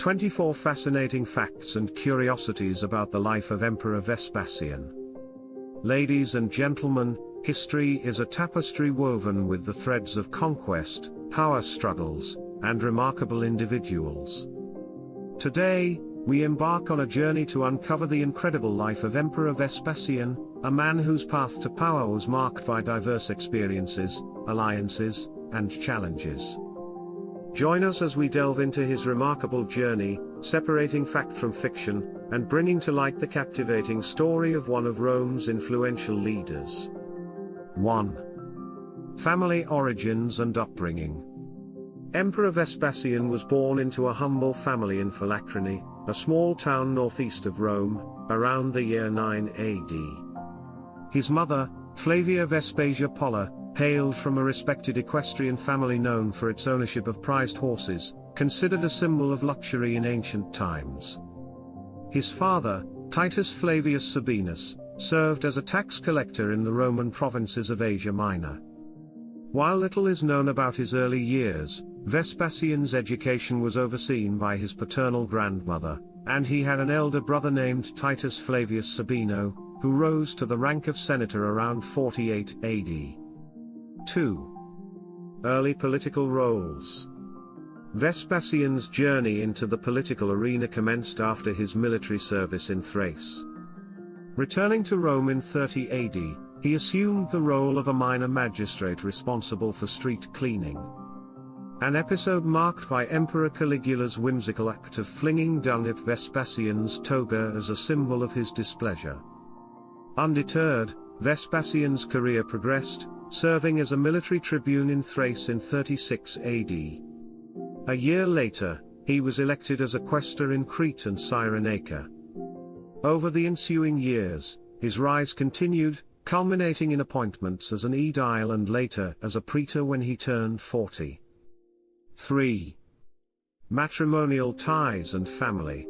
24 fascinating facts and curiosities about the life of Emperor Vespasian. Ladies and gentlemen, history is a tapestry woven with the threads of conquest, power struggles, and remarkable individuals. Today, we embark on a journey to uncover the incredible life of Emperor Vespasian, a man whose path to power was marked by diverse experiences, alliances, and challenges. Join us as we delve into his remarkable journey, separating fact from fiction, and bringing to light the captivating story of one of Rome's influential leaders. 1. Family origins and upbringing. Emperor Vespasian was born into a humble family in Phylactrene, a small town northeast of Rome, around the year 9 AD. His mother, Flavia Vespasia Polla, hailed from a respected equestrian family known for its ownership of prized horses, considered a symbol of luxury in ancient times. His father, Titus Flavius Sabinus, served as a tax collector in the Roman provinces of Asia Minor. While little is known about his early years, Vespasian's education was overseen by his paternal grandmother, and he had an elder brother named Titus Flavius Sabino, who rose to the rank of senator around 48 AD. 2. Early political roles. Vespasian's journey into the political arena commenced after his military service in Thrace. Returning to Rome in 30 AD, he assumed the role of a minor magistrate responsible for street cleaning. An episode marked by Emperor Caligula's whimsical act of flinging dung at Vespasian's toga as a symbol of his displeasure. Undeterred, Vespasian's career progressed, serving as a military tribune in Thrace in 36 AD. A year later, he was elected as a quaestor in Crete and Cyrenaica. Over the ensuing years, his rise continued, culminating in appointments as an aedile and later as a praetor when he turned 40. 3. Matrimonial ties and family.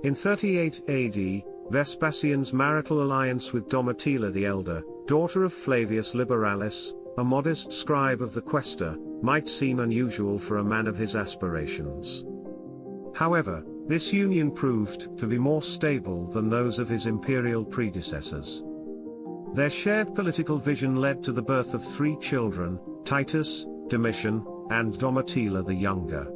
In 38 AD, Vespasian's marital alliance with Domitilla the Elder, daughter of Flavius Liberalis, a modest scribe of the quaestor, might seem unusual for a man of his aspirations. However, this union proved to be more stable than those of his imperial predecessors. Their shared political vision led to the birth of 3 children, Titus, Domitian, and Domitilla the Younger.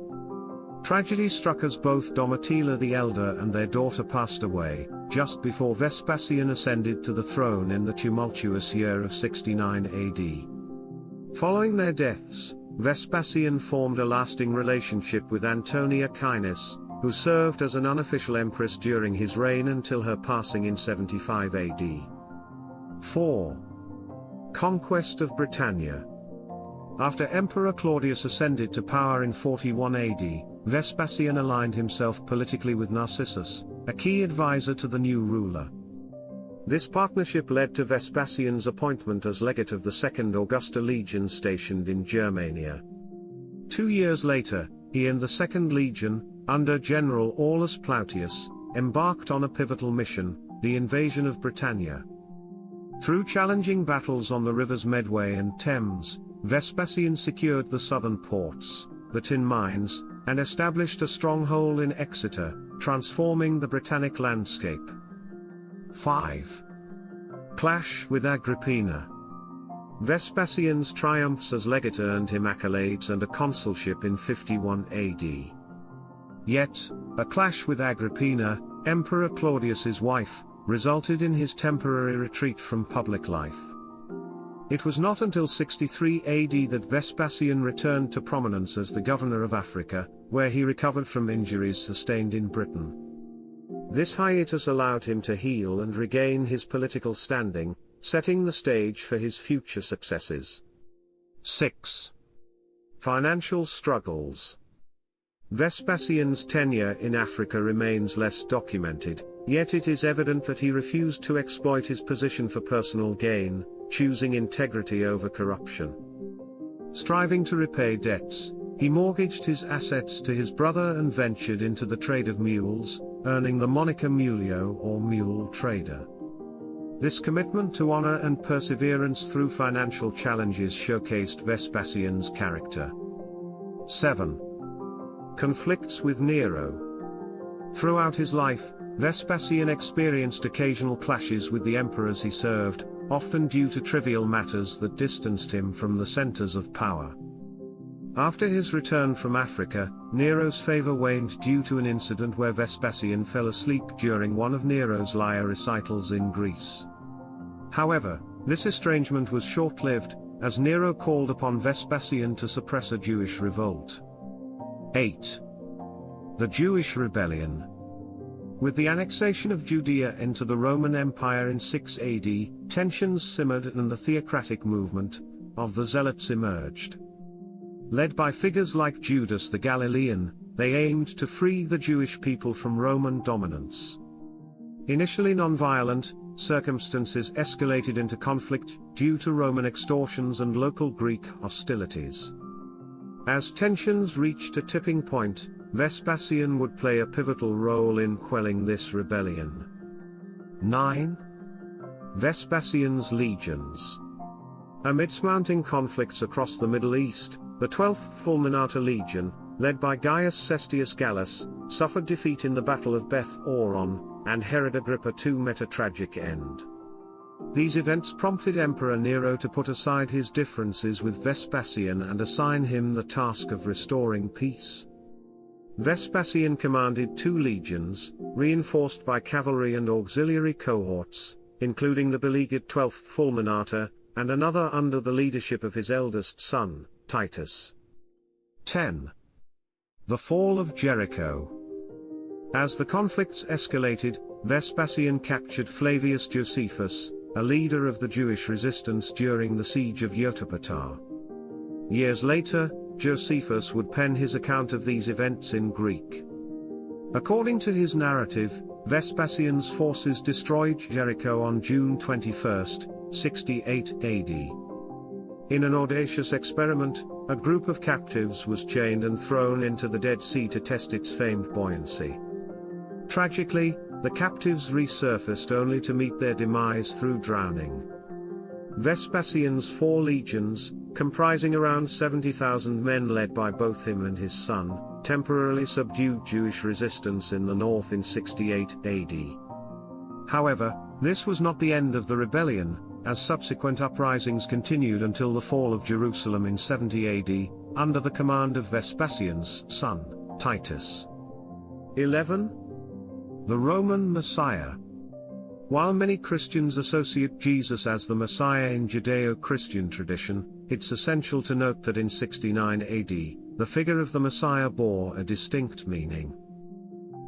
Tragedy struck as both Domitilla the Elder and their daughter passed away, just before Vespasian ascended to the throne in the tumultuous year of 69 AD. Following their deaths, Vespasian formed a lasting relationship with Antonia Caenis, who served as an unofficial empress during his reign until her passing in 75 AD. 4. Conquest of Britannia. After Emperor Claudius ascended to power in 41 AD, Vespasian aligned himself politically with Narcissus, a key advisor to the new ruler. This partnership led to Vespasian's appointment as legate of the Second Augusta Legion stationed in Germania. 2 years later, he and the Second Legion, under General Aulus Plautius, embarked on a pivotal mission, the invasion of Britannia. Through challenging battles on the rivers Medway and Thames, Vespasian secured the southern ports, the tin mines, and established a stronghold in Exeter, transforming the Britannic landscape. 5. Clash with Agrippina. Vespasian's triumphs as legate earned him accolades and a consulship in 51 AD. Yet, a clash with Agrippina, Emperor Claudius's wife, resulted in his temporary retreat from public life. It was not until 63 AD that Vespasian returned to prominence as the governor of Africa, where he recovered from injuries sustained in Britain. This hiatus allowed him to heal and regain his political standing, setting the stage for his future successes. 6. Financial struggles. Vespasian's tenure in Africa remains less documented, yet it is evident that he refused to exploit his position for personal gain, choosing integrity over corruption. Striving to repay debts, he mortgaged his assets to his brother and ventured into the trade of mules, earning the moniker muleo or mule trader. This commitment to honor and perseverance through financial challenges showcased Vespasian's character. 7. Conflicts with Nero. Throughout his life, Vespasian experienced occasional clashes with the emperors he served, often due to trivial matters that distanced him from the centers of power. After his return from Africa, Nero's favor waned due to an incident where Vespasian fell asleep during one of Nero's lyre recitals in Greece. However, this estrangement was short-lived, as Nero called upon Vespasian to suppress a Jewish revolt. 8. The Jewish Rebellion. With the annexation of Judea into the Roman Empire in 6 AD, tensions simmered and the theocratic movement of the Zealots emerged. Led by figures like Judas the Galilean, they aimed to free the Jewish people from Roman dominance. Initially non-violent, circumstances escalated into conflict due to Roman extortions and local Greek hostilities. As tensions reached a tipping point, Vespasian would play a pivotal role in quelling this rebellion. 9. Vespasian's legions. Amidst mounting conflicts across the Middle East, the 12th Fulminata Legion, led by Gaius Cestius Gallus, suffered defeat in the Battle of Beth Oron, and Herod Agrippa II met a tragic end. These events prompted Emperor Nero to put aside his differences with Vespasian and assign him the task of restoring peace. Vespasian commanded 2 legions, reinforced by cavalry and auxiliary cohorts, including the beleaguered 12th Fulminata, and another under the leadership of his eldest son, Titus. 10. The Fall of Jericho. As the conflicts escalated, Vespasian captured Flavius Josephus, a leader of the Jewish resistance during the siege of Yotapatar. Years later, Josephus would pen his account of these events in Greek. According to his narrative, Vespasian's forces destroyed Jericho on June 21, 68 AD. In an audacious experiment, a group of captives was chained and thrown into the Dead Sea to test its famed buoyancy. Tragically, the captives resurfaced only to meet their demise through drowning. Vespasian's 4 legions, comprising around 70,000 men led by both him and his son, temporarily subdued Jewish resistance in the north in 68 AD. However, this was not the end of the rebellion, as subsequent uprisings continued until the fall of Jerusalem in 70 AD, under the command of Vespasian's son, Titus. 11. The Roman Messiah. While many Christians associate Jesus as the Messiah in Judeo-Christian tradition, it's essential to note that in 69 AD, the figure of the Messiah bore a distinct meaning.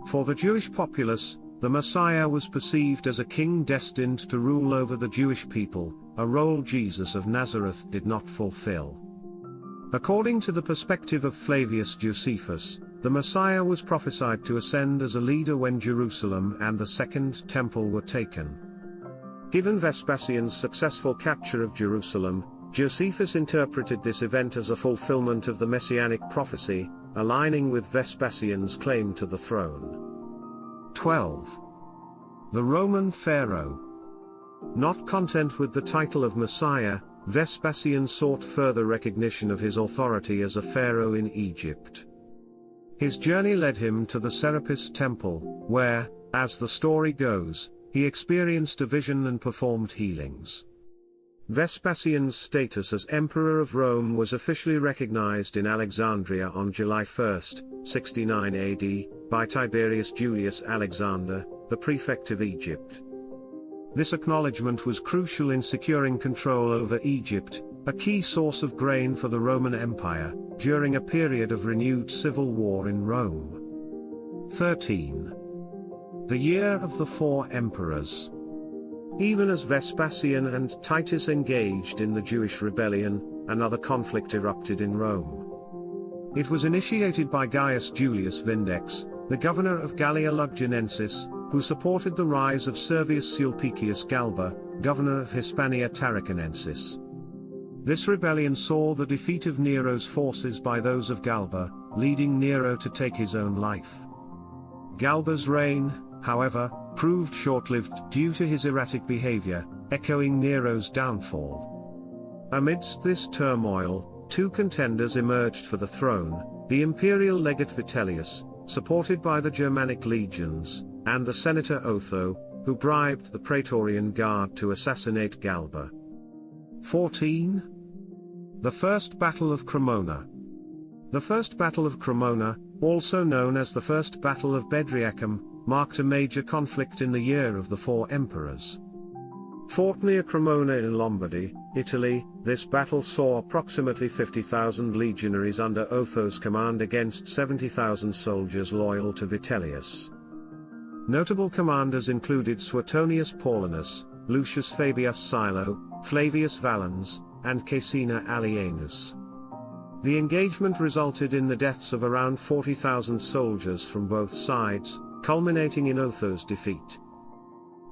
For the Jewish populace, the Messiah was perceived as a king destined to rule over the Jewish people, a role Jesus of Nazareth did not fulfill. According to the perspective of Flavius Josephus, the Messiah was prophesied to ascend as a leader when Jerusalem and the Second Temple were taken. Given Vespasian's successful capture of Jerusalem, Josephus interpreted this event as a fulfillment of the messianic prophecy, aligning with Vespasian's claim to the throne. 12. The Roman Pharaoh. Not content with the title of Messiah, Vespasian sought further recognition of his authority as a pharaoh in Egypt. His journey led him to the Serapis Temple, where, as the story goes, he experienced a vision and performed healings. Vespasian's status as Emperor of Rome was officially recognized in Alexandria on July 1, 69 AD, by Tiberius Julius Alexander, the prefect of Egypt. This acknowledgement was crucial in securing control over Egypt, a key source of grain for the Roman Empire, during a period of renewed civil war in Rome. 13. The Year of the 4 Emperors. Even as Vespasian and Titus engaged in the Jewish rebellion, another conflict erupted in Rome. It was initiated by Gaius Julius Vindex, the governor of Gallia Lugdunensis, who supported the rise of Servius Sulpicius Galba, governor of Hispania Tarraconensis. This rebellion saw the defeat of Nero's forces by those of Galba, leading Nero to take his own life. Galba's reign, however, proved short-lived due to his erratic behavior, echoing Nero's downfall. Amidst this turmoil, two contenders emerged for the throne, the imperial legate Vitellius, supported by the Germanic legions, and the senator Otho, who bribed the Praetorian Guard to assassinate Galba. 14. The First Battle of Cremona. The First Battle of Cremona, also known as the First Battle of Bedriacum, marked a major conflict in the Year of the Four Emperors. Fought near Cremona in Lombardy, Italy, this battle saw approximately 50,000 legionaries under Otho's command against 70,000 soldiers loyal to Vitellius. Notable commanders included Suetonius Paulinus, Lucius Fabius Silo, Flavius Valens, and Caecina Alienus. The engagement resulted in the deaths of around 40,000 soldiers from both sides, culminating in Otho's defeat.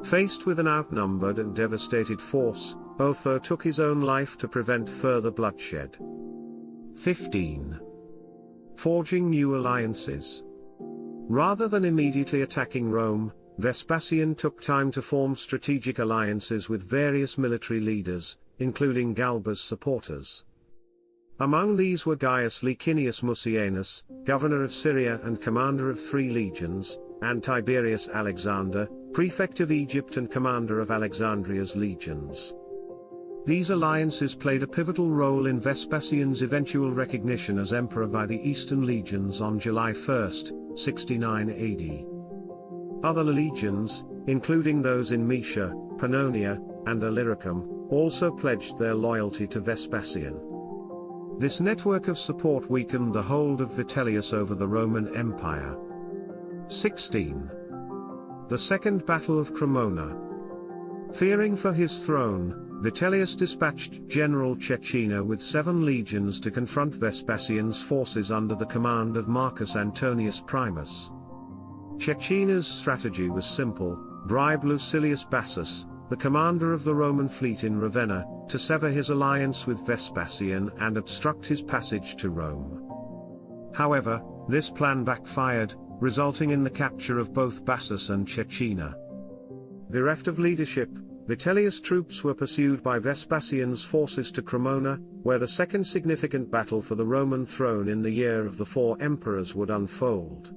Faced with an outnumbered and devastated force, Otho took his own life to prevent further bloodshed. 15. Forging new alliances. Rather than immediately attacking Rome, Vespasian took time to form strategic alliances with various military leaders, including Galba's supporters. Among these were Gaius Licinius Mucianus, governor of Syria and commander of 3 legions, and Tiberius Alexander, prefect of Egypt and commander of Alexandria's legions. These alliances played a pivotal role in Vespasian's eventual recognition as emperor by the Eastern legions on July 1, 69 AD. Other legions, including those in Moesia, Pannonia, and Illyricum, also pledged their loyalty to Vespasian. This network of support weakened the hold of Vitellius over the Roman Empire. 16. The Second Battle of Cremona. Fearing for his throne, Vitellius dispatched General Cecina with 7 legions to confront Vespasian's forces under the command of Marcus Antonius Primus. Cecina's strategy was simple: bribe Lucilius Bassus, the commander of the Roman fleet in Ravenna, to sever his alliance with Vespasian and obstruct his passage to Rome. However, this plan backfired, resulting in the capture of both Bassus and Cecina. Bereft of leadership, Vitellius' troops were pursued by Vespasian's forces to Cremona, where the second significant battle for the Roman throne in the Year of the Four Emperors would unfold.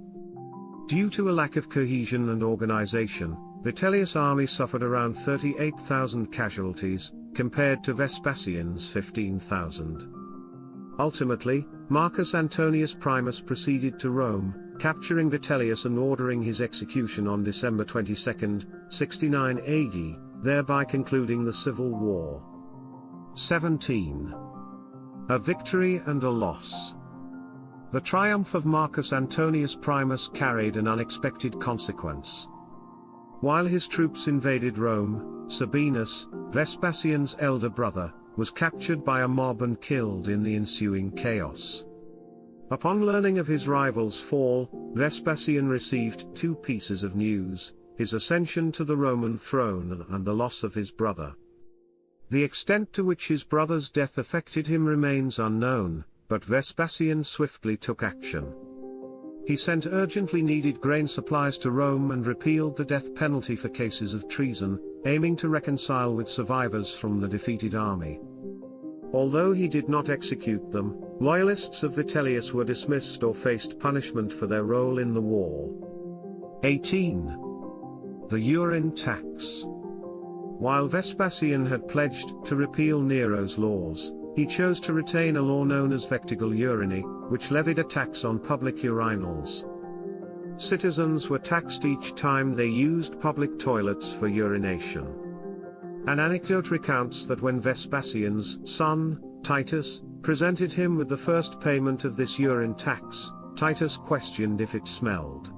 Due to a lack of cohesion and organization, Vitellius' army suffered around 38,000 casualties, compared to Vespasian's 15,000. Ultimately, Marcus Antonius Primus proceeded to Rome, capturing Vitellius and ordering his execution on December 22, 69 AD, thereby concluding the civil war. 17. A victory and a loss. The triumph of Marcus Antonius Primus carried an unexpected consequence. While his troops invaded Rome, Sabinus, Vespasian's elder brother, was captured by a mob and killed in the ensuing chaos. Upon learning of his rival's fall, Vespasian received 2 pieces of news: his ascension to the Roman throne and the loss of his brother. The extent to which his brother's death affected him remains unknown, but Vespasian swiftly took action. He sent urgently needed grain supplies to Rome and repealed the death penalty for cases of treason, aiming to reconcile with survivors from the defeated army. Although he did not execute them, loyalists of Vitellius were dismissed or faced punishment for their role in the war. 18. The urine tax. While Vespasian had pledged to repeal Nero's laws, he chose to retain a law known as vectigul urini, which levied a tax on public urinals. Citizens were taxed each time they used public toilets for urination. An anecdote recounts that when Vespasian's son, Titus, presented him with the first payment of this urine tax, Titus questioned if it smelled.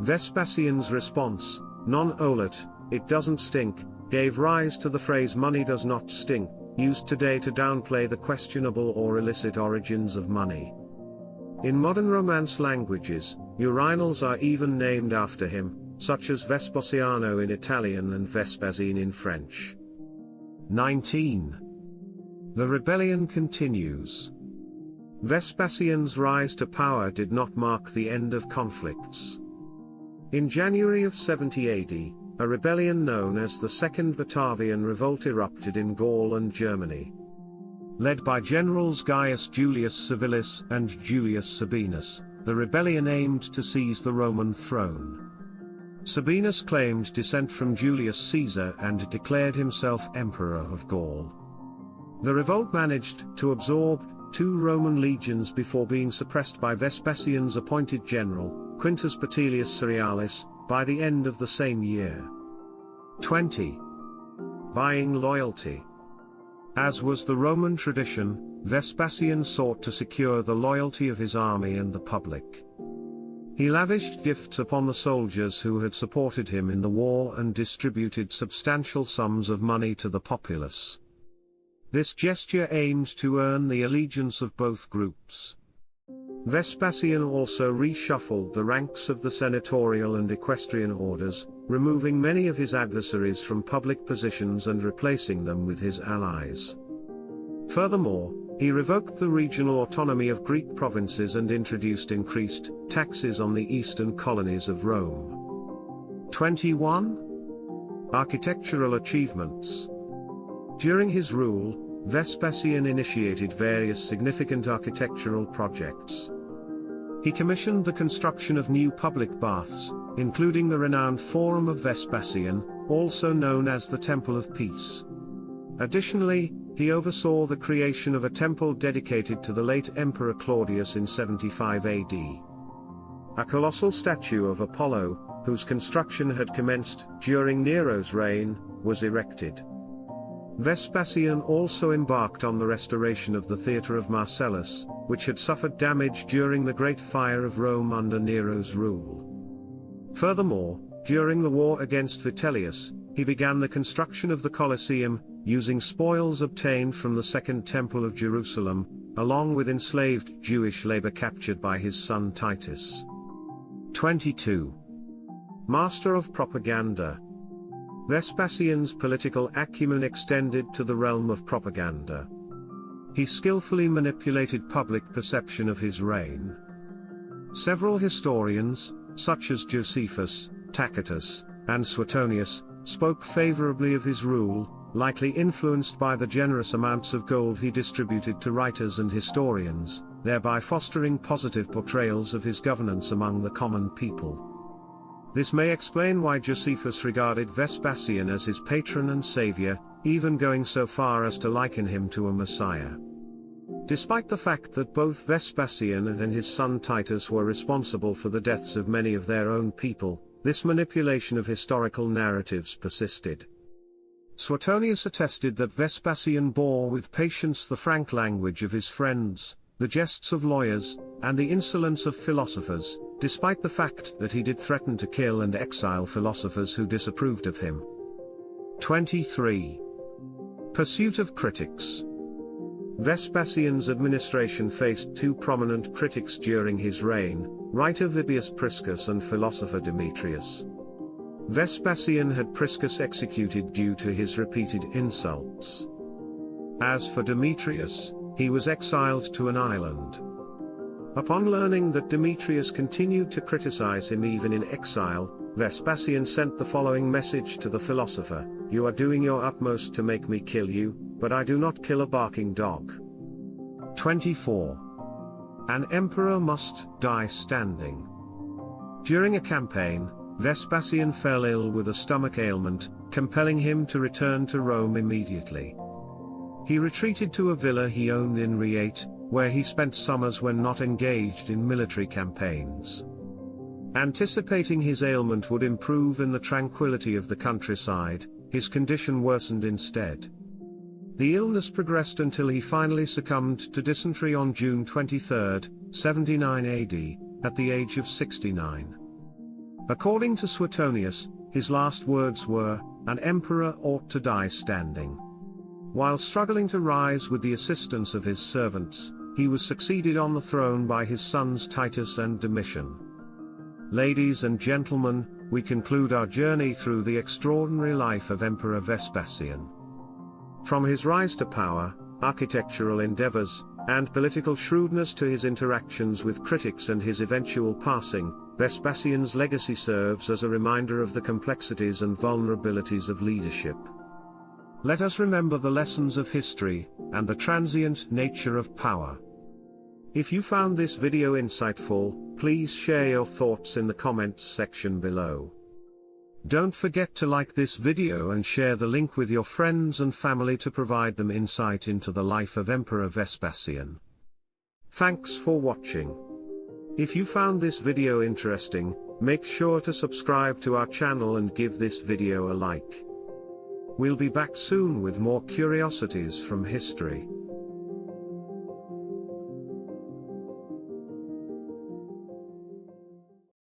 Vespasian's response, "Non olet, it doesn't stink," gave rise to the phrase "money does not stink," used today to downplay the questionable or illicit origins of money. In modern Romance languages, urinals are even named after him, such as Vespasiano in Italian and Vespasine in French. 19. The rebellion continues. Vespasian's rise to power did not mark the end of conflicts. In January of 70 AD, a rebellion known as the Second Batavian Revolt erupted in Gaul and Germany. led by generals Gaius Julius Civilis and Julius Sabinus, the rebellion aimed to seize the Roman throne. Sabinus claimed descent from Julius Caesar and declared himself Emperor of Gaul. The revolt managed to absorb 2 Roman legions before being suppressed by Vespasian's appointed general, Quintus Petilius Cerealis, by the end of the same year. 20. Buying loyalty. As was the Roman tradition, Vespasian sought to secure the loyalty of his army and the public. He lavished gifts upon the soldiers who had supported him in the war and distributed substantial sums of money to the populace. This gesture aimed to earn the allegiance of both groups. Vespasian also reshuffled the ranks of the senatorial and equestrian orders, removing many of his adversaries from public positions and replacing them with his allies. Furthermore, he revoked the regional autonomy of Greek provinces and introduced increased taxes on the eastern colonies of Rome. 21. Architectural achievements. During his rule, Vespasian initiated various significant architectural projects. He commissioned the construction of new public baths, including the renowned Forum of Vespasian, also known as the Temple of Peace. Additionally, he oversaw the creation of a temple dedicated to the late Emperor Claudius in 75 AD. A colossal statue of Apollo, whose construction had commenced during Nero's reign, was erected. Vespasian also embarked on the restoration of the Theatre of Marcellus, which had suffered damage during the Great Fire of Rome under Nero's rule. Furthermore, during the war against Vitellius, he began the construction of the Colosseum, using spoils obtained from the Second Temple of Jerusalem, along with enslaved Jewish labor captured by his son Titus. 22. Master of propaganda. Vespasian's political acumen extended to the realm of propaganda. He skillfully manipulated public perception of his reign. Several historians, such as Josephus, Tacitus, and Suetonius, spoke favorably of his rule, likely influenced by the generous amounts of gold he distributed to writers and historians, thereby fostering positive portrayals of his governance among the common people. This may explain why Josephus regarded Vespasian as his patron and savior, even going so far as to liken him to a messiah. Despite the fact that both Vespasian and his son Titus were responsible for the deaths of many of their own people, this manipulation of historical narratives persisted. Suetonius attested that Vespasian bore with patience the frank language of his friends, the jests of lawyers, and the insolence of philosophers, despite the fact that he did threaten to kill and exile philosophers who disapproved of him. 23. Pursuit of critics. Vespasian's administration faced 2 prominent critics during his reign, writer Vibius Priscus and philosopher Demetrius. Vespasian had Priscus executed due to his repeated insults. As for Demetrius, he was exiled to an island. Upon learning that Demetrius continued to criticize him even in exile, Vespasian sent the following message to the philosopher: "You are doing your utmost to make me kill you, but I do not kill a barking dog." 24. An emperor must die standing. During a campaign, Vespasian fell ill with a stomach ailment, compelling him to return to Rome immediately. He retreated to a villa he owned in Riete, where he spent summers when not engaged in military campaigns. Anticipating his ailment would improve in the tranquility of the countryside, his condition worsened instead. The illness progressed until he finally succumbed to dysentery on June 23, 79 AD, at the age of 69. According to Suetonius, his last words were, "An emperor ought to die standing." While struggling to rise with the assistance of his servants, he was succeeded on the throne by his sons Titus and Domitian. Ladies and gentlemen, we conclude our journey through the extraordinary life of Emperor Vespasian. From his rise to power, architectural endeavors, and political shrewdness to his interactions with critics and his eventual passing, Vespasian's legacy serves as a reminder of the complexities and vulnerabilities of leadership. Let us remember the lessons of history, and the transient nature of power. If you found this video insightful, please share your thoughts in the comments section below. Don't forget to like this video and share the link with your friends and family to provide them insight into the life of Emperor Vespasian. Thanks for watching. If you found this video interesting, make sure to subscribe to our channel and give this video a like. We'll be back soon with more curiosities from history.